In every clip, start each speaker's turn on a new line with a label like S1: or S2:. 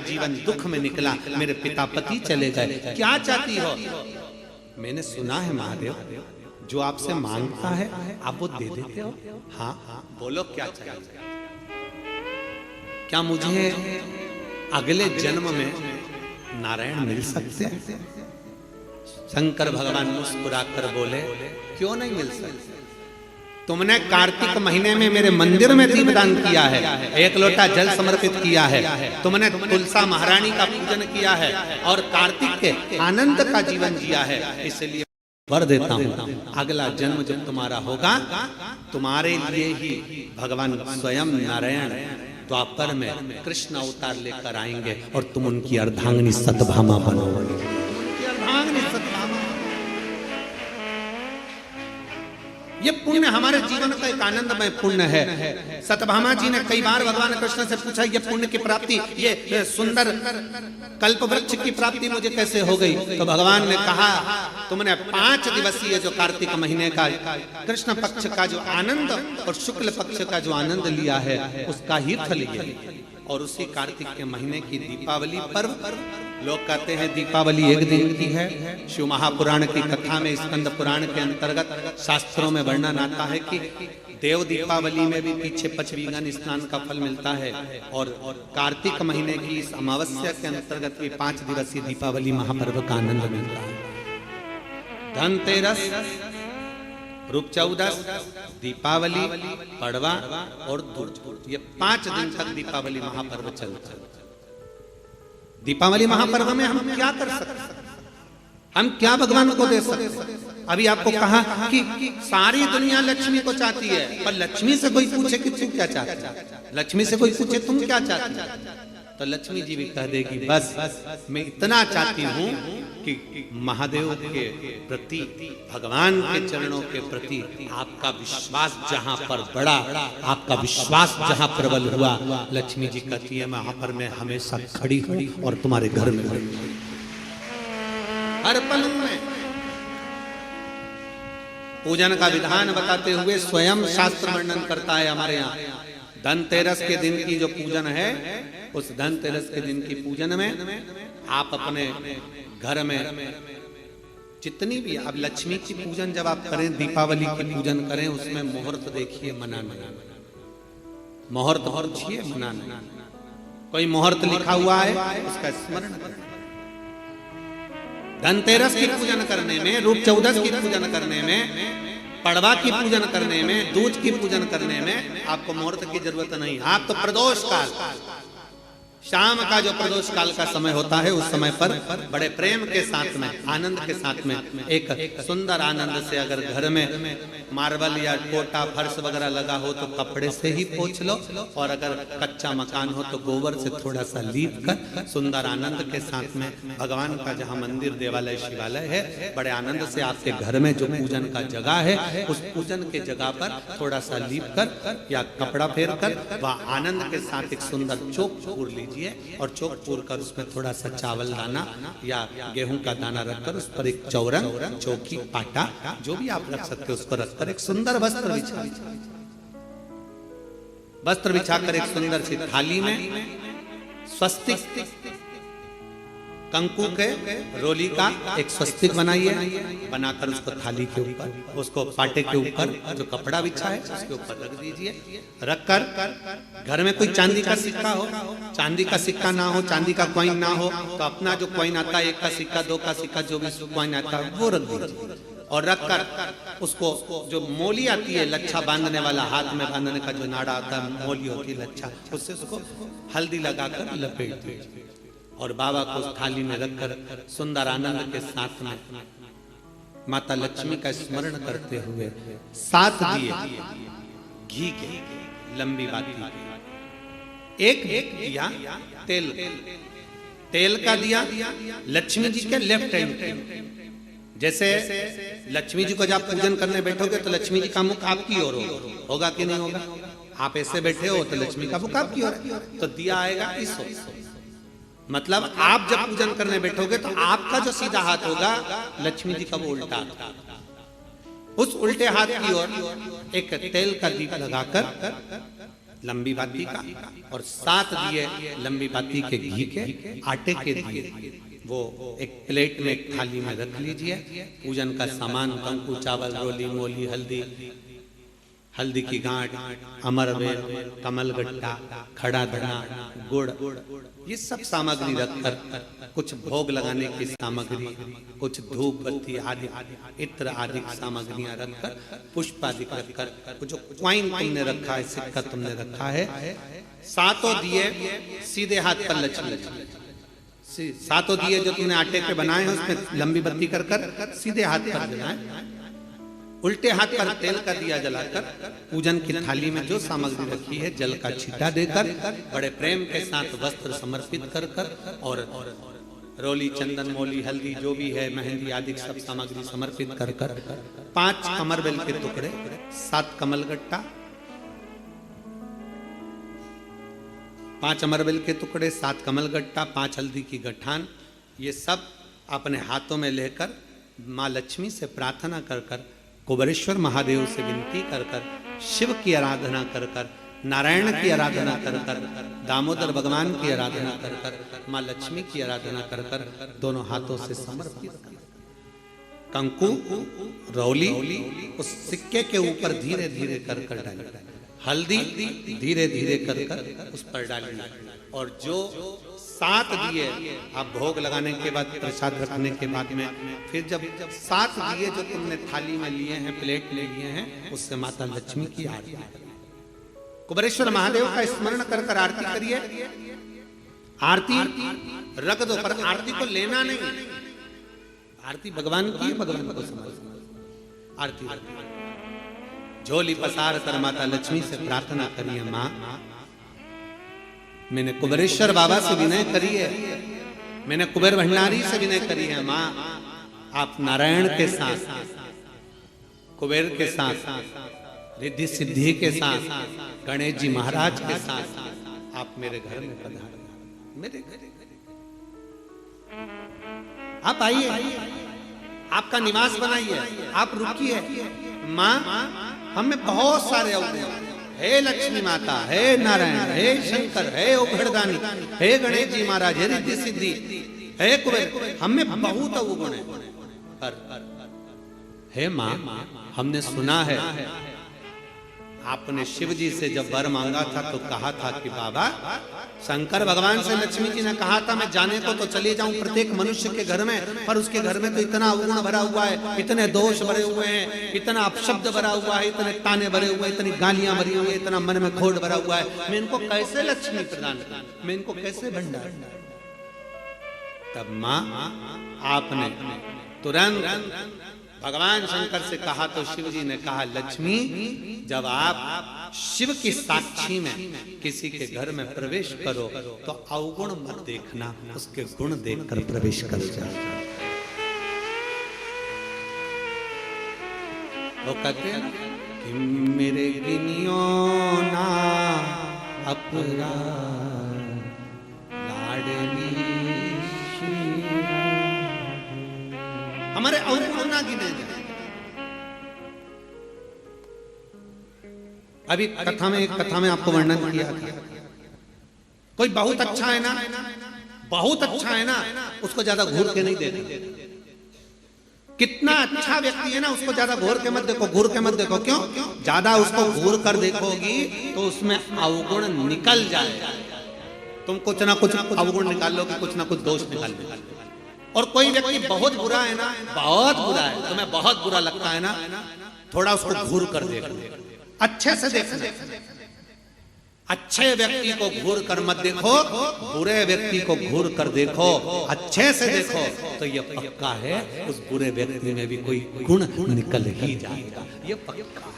S1: जीवन दुख में निकला, मेरे पिता पति चले गए, क्या चाहती हो? मैंने सुना है महादेव, जो आपसे मांगता है आप वो दे देते हो। हाँ हाँ, बोलो क्या चाहिए? क्या मुझे अगले जन्म में नारायण मिल सकते हैं? शंकर भगवान मुस्कुराकर बोले, क्यों नहीं मिल सकते? तुमने कार्तिक महीने में मेरे मंदिर में दीपदान किया है, एक लोटा जल समर्पित किया है, तुमने तुलसा महारानी का पूजन किया है और कार्तिक के आनंद का जीवन जिया है, इसलिए वर देता हूँ अगला जन्म जब तुम्हारा होगा, तुम्हारे लिए ही भगवान स्वयं नारायण द्वापर में कृष्ण अवतार लेकर आएंगे और तुम उनकी अर्धांगिनी सतभामा बनोगे। ये पुण्य हमारे जीवन का एक आनंदमय पुण्य है। सतभामा जी ने कई बार भगवान कृष्ण से पूछा, ये पुण्य की प्राप्ति, ये सुंदर कल्प वृक्ष की प्राप्ति मुझे कैसे हो गई? तो भगवान ने कहा, तुमने 5 दिवसीय जो कार्तिक महीने का कृष्ण पक्ष का जो आनंद और शुक्ल पक्ष का जो आनंद लिया है, उसका ही फल ये। और उसी कार्तिक के महीने की दीपावली पर्व, लोग कहते हैं दीपावली एक दिन की है। शिव महापुराण की कथा में, स्कंद पुराण के अंतर्गत शास्त्रों में वर्णन आता है कि देव दीपावली में भी पीछे पचवीगन स्नान का फल मिलता है और कार्तिक महीने की इस अमावस्या के अंतर्गत भी 5 दिवसीय दीपावली महापर्व का आनंद मिलता है। धनतेरस, रूप चौदस, दीपावली, पड़वा और दुर्ज, ये 5 दिन तक दीपावली महापर्व चलता है। दीपावली महापर्व में हम क्या कर सकते हैं? हम क्या भगवान को दे सकते हैं? अभी आपको कहा कि सारी दुनिया लक्ष्मी को चाहती है, पर लक्ष्मी से कोई पूछे कि तू क्या चाहता है, लक्ष्मी से कोई पूछे तुम क्या चाहती है, तो लक्ष्मी जी भी कह देगी, बस मैं इतना चाहती हूँ कि महादेव के प्रति, भगवान के चरणों के प्रति आपका विश्वास जहाँ पर बढ़ा, आपका विश्वास जहाँ प्रबल हुआ, लक्ष्मी जी कहती है वहां पर मैं हमेशा खड़ी हूँ और तुम्हारे घर में हर पल में। पूजन का विधान बताते हुए स्वयं शास्त्र वर्णन करता है हमारे यहाँ। धनतेरस के दिन की जो पूजन है, उस धनतेरस के दिन की पूजन में आप अपने घर में जितनी भी, अब लक्ष्मी की पूजन जब आप करें, दीपावली की पूजन करें, उसमें मुहूर्त देखिए, मनाना, मुहूर्त पूछिए, मनाना। कोई मुहूर्त लिखा हुआ है उसका स्मरण करें। धनतेरस की पूजन करने में, रूप चौदस की पूजन करने में, पड़वा की पूजन करने में, दूज की पूजन करने में आपको मुहूर्त की जरूरत नहीं। आप तो प्रदोष काल, शाम का जो प्रदोष काल का समय होता है, उस समय पर बड़े प्रेम के साथ में, आनंद के साथ में, एक सुंदर आनंद से अगर घर में मार्बल या कोटा फर्श वगैरह लगा हो तो कपड़े से ही पोंछ लो, और अगर कच्चा मकान हो तो गोबर से थोड़ा सा लीप कर सुंदर आनंद के साथ में भगवान का जहाँ मंदिर, देवालय, शिवालय है, बड़े आनंद से आपके घर में जो पूजन का जगह है, उस पूजन के जगह पर थोड़ा सा लीप कर या कपड़ा फेर कर वह आनंद के साथ एक सुंदर चौक पूर लीजिए और चौक पूर कर उसमें थोड़ा सा चावल दाना या गेहूं का दाना रखकर उस पर एक चौरंग, चौकी, पाटा, जो भी आप रख सकते हो उसको रखकर एक सुंदर वस्त्र बिछाकर एक सुंदर सी थाली में स्वस्तिक कंकु के रोली का एक स्वस्तिक बनाइए, बनाकर उसको थाली के ऊपर, उसको पाटे के ऊपर जो कपड़ा बिछा है उसके ऊपर रख दीजिए। रखकर घर में कोई चांदी का सिक्का हो, चांदी का सिक्का ना हो, चांदी का कॉइन ना हो, तो अपना जो कॉइन आता है, 1 का सिक्का, 2 का सिक्का, जो भी कॉइन आता है वो रख दीजिए। और रखकर उसको जो मोली आती है, लच्छा बांधने वाला, हाथ में बांधने का जो नाड़ा आता है, मोली होती है लच्छा, उससे उसको हल्दी लगाकर लपेट दीजिए और बाबा को उस थाली में रखकर सुंदर आनंद के साथ में माता लक्ष्मी का स्मरण करते हुए 7 दिए घी के, लंबी बाती, एक दिया तेल का दिया लक्ष्मी जी के लेफ्ट हैंड। जैसे लक्ष्मी जी को जब पूजन करने बैठोगे तो लक्ष्मी जी का मुख आपकी ओर होगा कि नहीं होगा? आप ऐसे बैठे हो तो लक्ष्मी का मुख आपकी ओर, तो दिया आएगा इस ओर। मतलब आप जब पूजन करने बैठोगे तो आपका जो सीधा हाथ होगा, लक्ष्मी जी का वो उल्टा, उस उल्टे हाथ की ओर एक तेल का दीप लगाकर लंबी बाती का, और 7 दिए लंबी बाती के घी के आटे के दिए, वो एक प्लेट में एक थाली में रख लीजिए। पूजन का सामान कंकु, चावल, रोली, मोली, हल्दी की गांठ, अमरवेल, कमलगट्टा, खड़ा धना, गुड़, ये सब सामग्री रखकर, कुछ भोग लगाने की सामग्री, कुछ धूप बत्ती आदि इत्र आदि सामग्रियां रखकर, पुष्प आदि रखकर, जो क्वाइन तुमने रखा है, सिक्का तुमने रखा है, 7 दिए सीधे हाथ पर लक्ष्मी, 7 दिए जो तुमने आटे के बनाए हैं उसमें लंबी बत्ती कर सीधे हाथ पर जलाए, उल्टे हाथ पर तेल का दिया जलाकर, पूजन की थाली में जो सामग्री रखी है जल का छींटा देकर, बड़े प्रेम के साथ वस्त्र समर्पित कर और रोली, चंदन, मोली, हल्दी जो भी है, मेहंदी आदि सब सामग्री समर्पित कर 5 अमरवेल के टुकड़े, 7 कमलगट्टा, 5 अमरवेल के टुकड़े, 7 कमलगट्टा, 5 हल्दी की गठान, ये सब अपने हाथों में लेकर माँ लक्ष्मी से प्रार्थना कर कुबेरेश्वर महादेव से विनती कर शिव की आराधना कर नारायण की आराधना कर दामोदर भगवान की आराधना कर माँ लक्ष्मी की आराधना कर दोनों हाथों से समर्पित कंकु, रौली उस सिक्के के ऊपर धीरे धीरे कर डाली, हल्दी धीरे धीरे कर उस पर डाली, और जो 7 दिए आप भोग लगाने के बाद, प्रसाद रखने के बाद में, फिर जब 7 दिए जो तुमने थाली में लिए हैं, प्लेट ले लिए हैं, उससे माता लक्ष्मी की आरती, कुबेरेश्वर महादेव का स्मरण कर आरती करिए। आरती रख दो, पर आरती को लेना नहीं, आरती भगवान की, भगवान को समझ, आरती झोली पसार कर माता लक्ष्मी से प्रार्थना करिए, माँ मैंने कुबेरेश्वर बाबा से विनय करी है, मैंने कुबेर भंडारी से विनय करी है, माँ आप नारायण के साथ, कुबेर के साथ, रिद्धि सिद्धि के साथ, गणेश जी महाराज के साथ आप मेरे घर में पधारिए, मेरे घर आप आइए, आपका निवास बनाइए, आप रुकिए। माँ हमें बहुत सारे अवगुण, हे लक्ष्मी माता, हे नारायण, हे शंकर, हे उघड़दानी, हे गणेश जी महाराज, हे रिद्धि सिद्धि, हे कुबेर, हमें बहुत अवगुण है, पर हे माँ हमने सुना है आपने शिव जी से जब वर मांगा था तो कहा था कि बाबा, शंकर भगवान से लक्ष्मी जी ने कहा था मैं जाने को तो चले जाऊं प्रत्येक मनुष्य के घर में, पर उसके घर में तो इतना अवगुण भरा हुआ है, इतने दोष भरे हुए हैं, इतना अपशब्द भरा हुआ है, इतने ताने भरे हुए, इतनी गालियां भरी हुई, इतना मन में खोट भरा हुआ है, मैं इनको कैसे लक्ष्मी प्रदान करूं, मैं इनको कैसे भंडार। तब माँ आपने तुरंत भगवान शंकर से कहा तो शिव जी ने कहा, लक्ष्मी जब आप शिव की साक्षी में किसी के घर में प्रवेश करो तो अवगुण मत देखना, उसके गुण देखकर प्रवेश कर जाओ। वो कहते हैं कि मेरे गिनियो ना अपराध लाडली, हमारे अवगुण ना गिने जाए। अभी कथा में आपको वर्णन किया था, कोई बहुत अच्छा है ना, बहुत अच्छा है ना, उसको ज्यादा घूर के नहीं देखना। कितना अच्छा व्यक्ति है ना, उसको ज्यादा घूर के मत देखो, घूर के मत देखो। क्यों? ज्यादा उसको घूर कर देखोगी तो उसमें अवगुण निकल जाएगा। तुम कुछ ना कुछ अवगुण निकाल लो कि कुछ ना कुछ दोष निकाल लो। और कोई व्यक्ति बहुत बुरा है ना, बहुत बुरा है, तुम्हें बहुत बुरा लगता है ना, थोड़ा उसको घूर कर देखो, अच्छे से देखना। अच्छे व्यक्ति को घूर कर मत देखो, बुरे व्यक्ति को घूर कर देखो, अच्छे से देखो, तो ये पक्का है उस बुरे व्यक्ति में भी कोई गुण निकल ही जाएगा, ये पक्का है।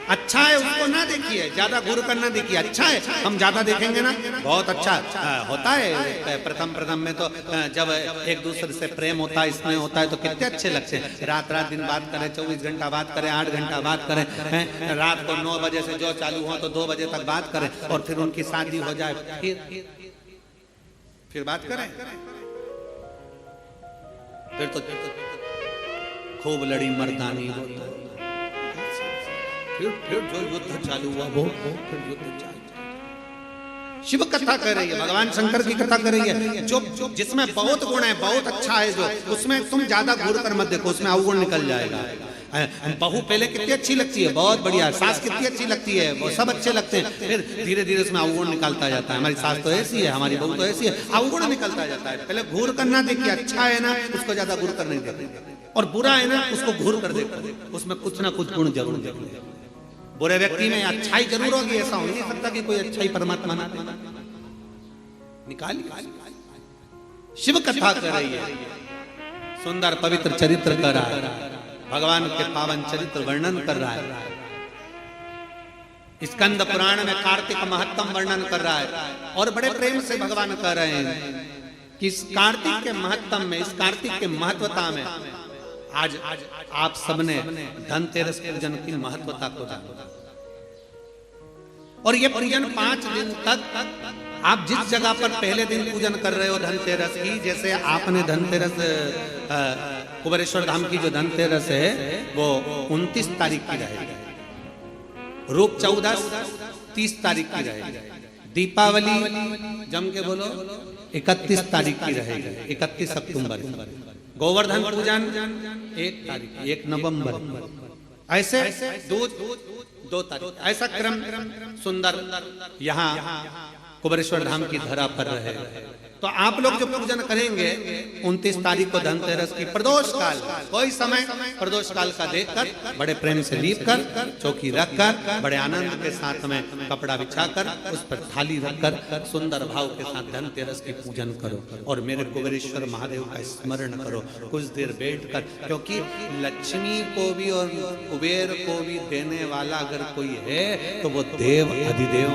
S1: अच्छा है उसको ना देखिए, ज्यादा घूर कर ना देखिए। अच्छा है, हम ज्यादा देखेंगे ना, बहुत अच्छा होता है। प्रथम में तो जब एक दूसरे से प्रेम होता है, स्नेह होता है, तो कितने अच्छे लगते हैं। रात दिन बात करें, 24 घंटा बात करें, 8 घंटा बात करें, रात को 9 बजे से जो चालू हो तो 2 बजे तक बात करें, और फिर उनकी शादी हो जाए, फिर बात करें, फिर तो खूब लड़ी मर्दानी होता है, फिर जो युद्ध चालू हुआ वो फिर युद्ध चालू। शिव कथा कर रही है, भगवान शंकर की कथा कर रही है। जो जिसमें बहुत गुण है, बहुत अच्छा है, जो उसमें तुम ज्यादा घूर कर मत देखो, उसमें अवगुण निकल जाएगा। बहू पहले कितनी अच्छी लगती है, बहुत बढ़िया, सास कितनी अच्छी लगती है, वो सब अच्छे लगते हैं, फिर धीरे धीरे उसमें अवगुण निकलता जाता है। हमारी सास तो ऐसी है, हमारी बहू तो ऐसी है, अवगुण निकलता जाता है। पहले घूर करना देखिए, अच्छा है ना उसको ज्यादा घूर कर नहीं देखते, और बुरा है ना उसको घूर कर देखो, उसमें कुछ ना कुछ गुण जरूर देखो। बुरे व्यक्ति में अच्छाई जरूर होगी, ऐसा हो नहीं सकता कि कोई अच्छाई परमात्मा ना निकाली। शिव कथा कर रही है, सुंदर पवित्र चरित्र कर रहा है, भगवान के पावन चरित्र वर्णन कर रहा है। स्कंद पुराण में कार्तिक महत्तम वर्णन कर रहा है, और बड़े प्रेम से भगवान कह रहे हैं कि इस कार्तिक के महत्तम में, इस कार्तिक के महत्वता में आज आप सबने धनतेरस पूजन की महत्वता को जाना, और ये पूजन 5 दिन तक आप जिस जगह पर पहले दिन पूजन कर रहे हो धनतेरस की, जैसे आपने धनतेरस कुबेरेश्वर धाम की जो धनतेरस है वो 29 तारीख की रहेगी, रूप चौदस 30 तारीख की रहेगी, दीपावली जम के बोलो 31 तारीख की रहेगी, 31 अक्टूबर, गोवर्धन पूजन 1 तारीख, 1 नवंबर, ऐसे 2 तारीख, ऐसा क्रम सुंदर यहाँ कुबेरेश्वर धाम की धरा पर रहे। तो आप लोग जो पूजन करेंगे 29 तारीख को धनतेरस की प्रदोष काल, कोई समय प्रदोष काल का देखकर बड़े प्रेम से लीप कर, चौकी रखकर, बड़े आनंद के साथ में कपड़ा बिछाकर, उस पर थाली रखकर सुंदर भाव के साथ धनतेरस की पूजन करो, और मेरे कुबेरेश्वर महादेव का स्मरण करो कुछ देर बैठकर, क्योंकि लक्ष्मी को भी और कुबेर को भी देने वाला अगर कोई है तो वो देव अधिदेव